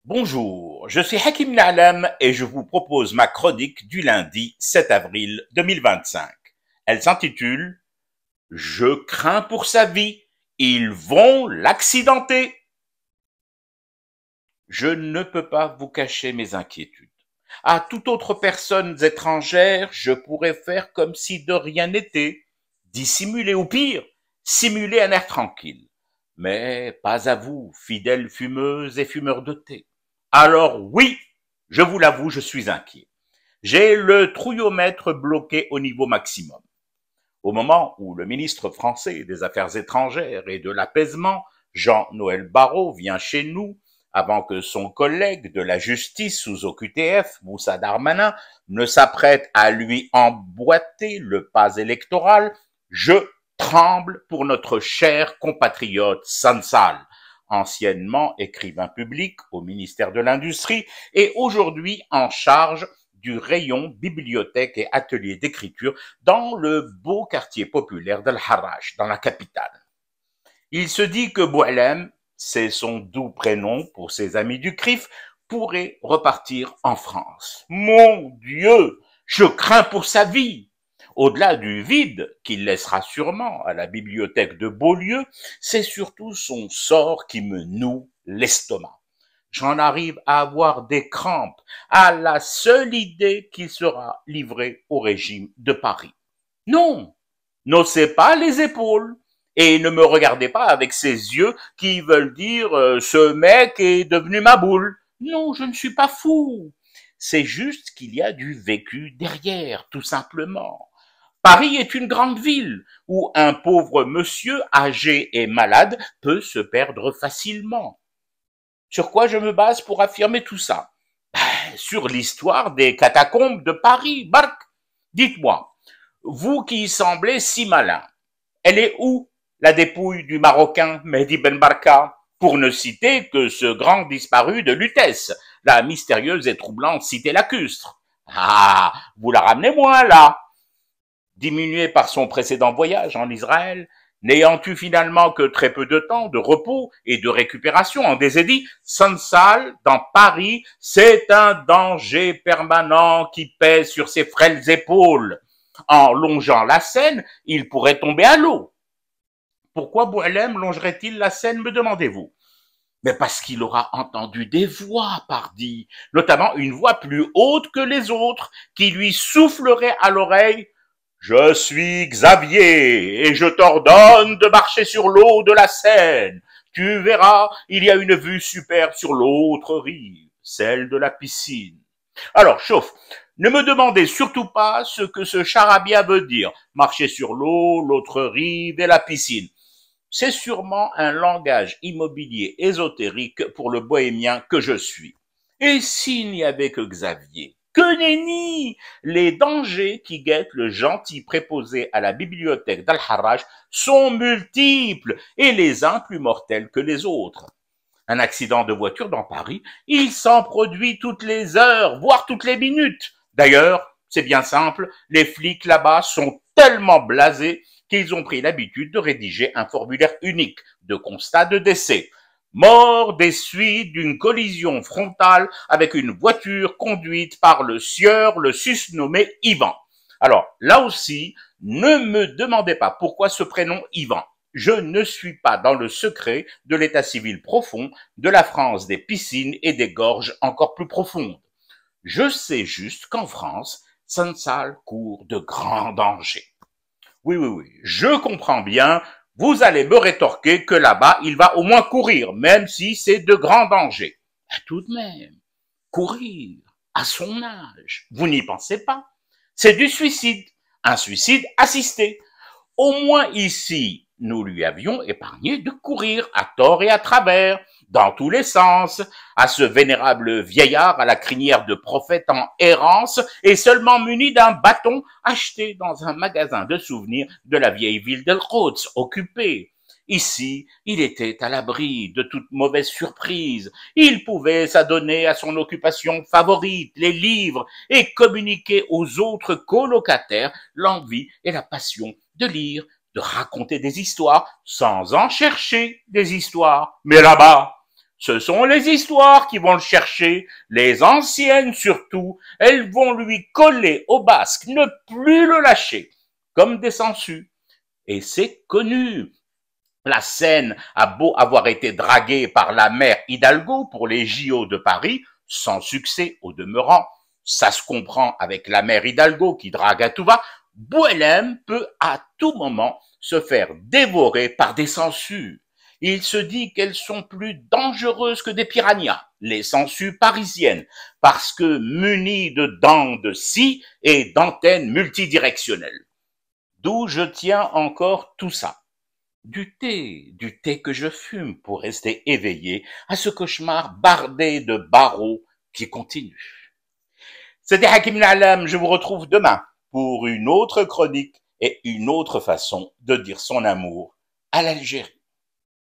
Bonjour, je suis Hakim Na'lam et je vous propose ma chronique du lundi 7 avril 2025. Elle s'intitule « Je crains pour sa vie, ils vont l'accidenter ». Je ne peux pas vous cacher mes inquiétudes. À toute autre personne étrangère, je pourrais faire comme si de rien n'était, dissimuler ou pire, simuler un air tranquille. Mais pas à vous, fidèles fumeuses et fumeurs de thé. Alors oui, je vous l'avoue, je suis inquiet. J'ai le trouillomètre bloqué au niveau maximum. Au moment où le ministre français des Affaires étrangères et de l'apaisement, Jean-Noël Barrot, vient chez nous, avant que son collègue de la justice sous OQTF, Moussa Darmanin, ne s'apprête à lui emboîter le pas électoral, je tremble pour notre cher compatriote Sansal, anciennement écrivain public au ministère de l'Industrie et aujourd'hui en charge du rayon bibliothèque et atelier d'écriture dans le beau quartier populaire d'Al Harrach, dans la capitale. Il se dit que Boualem, c'est son doux prénom pour ses amis du CRIF, pourrait repartir en France. Mon Dieu, je crains pour sa vie. Au-delà du vide qu'il laissera sûrement à la bibliothèque de Beaulieu, c'est surtout son sort qui me noue l'estomac. J'en arrive à avoir des crampes à la seule idée qu'il sera livré au régime de Paris. Non, n'haussez pas les épaules et ne me regardez pas avec ces yeux qui veulent dire ce mec est devenu ma boule. Non, je ne suis pas fou. C'est juste qu'il y a du vécu derrière, tout simplement. Paris est une grande ville où un pauvre monsieur âgé et malade peut se perdre facilement. Sur quoi je me base pour affirmer tout ça? Sur l'histoire des catacombes de Paris, Bark. Dites-moi, vous qui semblez si malin, elle est où la dépouille du Marocain Mehdi Ben Barka, pour ne citer que ce grand disparu de Lutèce, la mystérieuse et troublante cité lacustre? Ah, vous la ramenez moins là. Diminué par son précédent voyage en Israël, n'ayant eu finalement que très peu de temps de repos et de récupération en désédit, Sansal, dans Paris, c'est un danger permanent qui pèse sur ses frêles épaules. En longeant la Seine, il pourrait tomber à l'eau. Pourquoi Boualem longerait-il la Seine, me demandez-vous? Mais parce qu'il aura entendu des voix, pardi, notamment une voix plus haute que les autres, qui lui soufflerait à l'oreille: je suis Xavier et je t'ordonne de marcher sur l'eau de la Seine. Tu verras, il y a une vue superbe sur l'autre rive, celle de la piscine. Alors, chauffe, ne me demandez surtout pas ce que ce charabia veut dire. Marcher sur l'eau, l'autre rive et la piscine. C'est sûrement un langage immobilier ésotérique pour le bohémien que je suis. Et s'il n'y avait que Xavier? Que nenni! Les dangers qui guettent le gentil préposé à la bibliothèque d'Al Harrach sont multiples et les uns plus mortels que les autres. Un accident de voiture dans Paris, il s'en produit toutes les heures, voire toutes les minutes. D'ailleurs, c'est bien simple, les flics là-bas sont tellement blasés qu'ils ont pris l'habitude de rédiger un formulaire unique de constat de décès. Mort des suites d'une collision frontale avec une voiture conduite par le sieur, le susnommé Ivan. Alors, là aussi, ne me demandez pas pourquoi ce prénom Ivan. Je ne suis pas dans le secret de l'état civil profond de la France des piscines et des gorges encore plus profondes. Je sais juste qu'en France, Sansal court de grands dangers. Oui, je comprends bien. Vous allez me rétorquer que là-bas, il va au moins courir, même si c'est de grands dangers. Mais tout de même, courir à son âge, vous n'y pensez pas. C'est du suicide, un suicide assisté. Au moins ici, nous lui avions épargné de courir à tort et à travers, dans tous les sens, à ce vénérable vieillard à la crinière de prophète en errance et seulement muni d'un bâton acheté dans un magasin de souvenirs de la vieille ville d'El-Quds, occupée. Ici, il était à l'abri de toute mauvaise surprise. Il pouvait s'adonner à son occupation favorite, les livres, et communiquer aux autres colocataires l'envie et la passion de lire, de raconter des histoires sans en chercher des histoires. Mais là-bas, Ce sont les histoires qui vont le chercher, les anciennes surtout, elles vont lui coller au basque, ne plus le lâcher, comme des sangsues. Et c'est connu. La Seine a beau avoir été draguée par la mère Hidalgo pour les JO de Paris, sans succès au demeurant, ça se comprend avec la mère Hidalgo qui drague à tout va, Bouélem peut à tout moment se faire dévorer par des sangsues. Il se dit qu'elles sont plus dangereuses que des piranhas, les sangsues parisiennes, parce que munies de dents de scie et d'antennes multidirectionnelles. D'où je tiens encore tout ça. Du thé que je fume pour rester éveillé à ce cauchemar bardé de barreaux qui continue. C'était Hakim Alam, je vous retrouve demain pour une autre chronique et une autre façon de dire son amour à l'Algérie.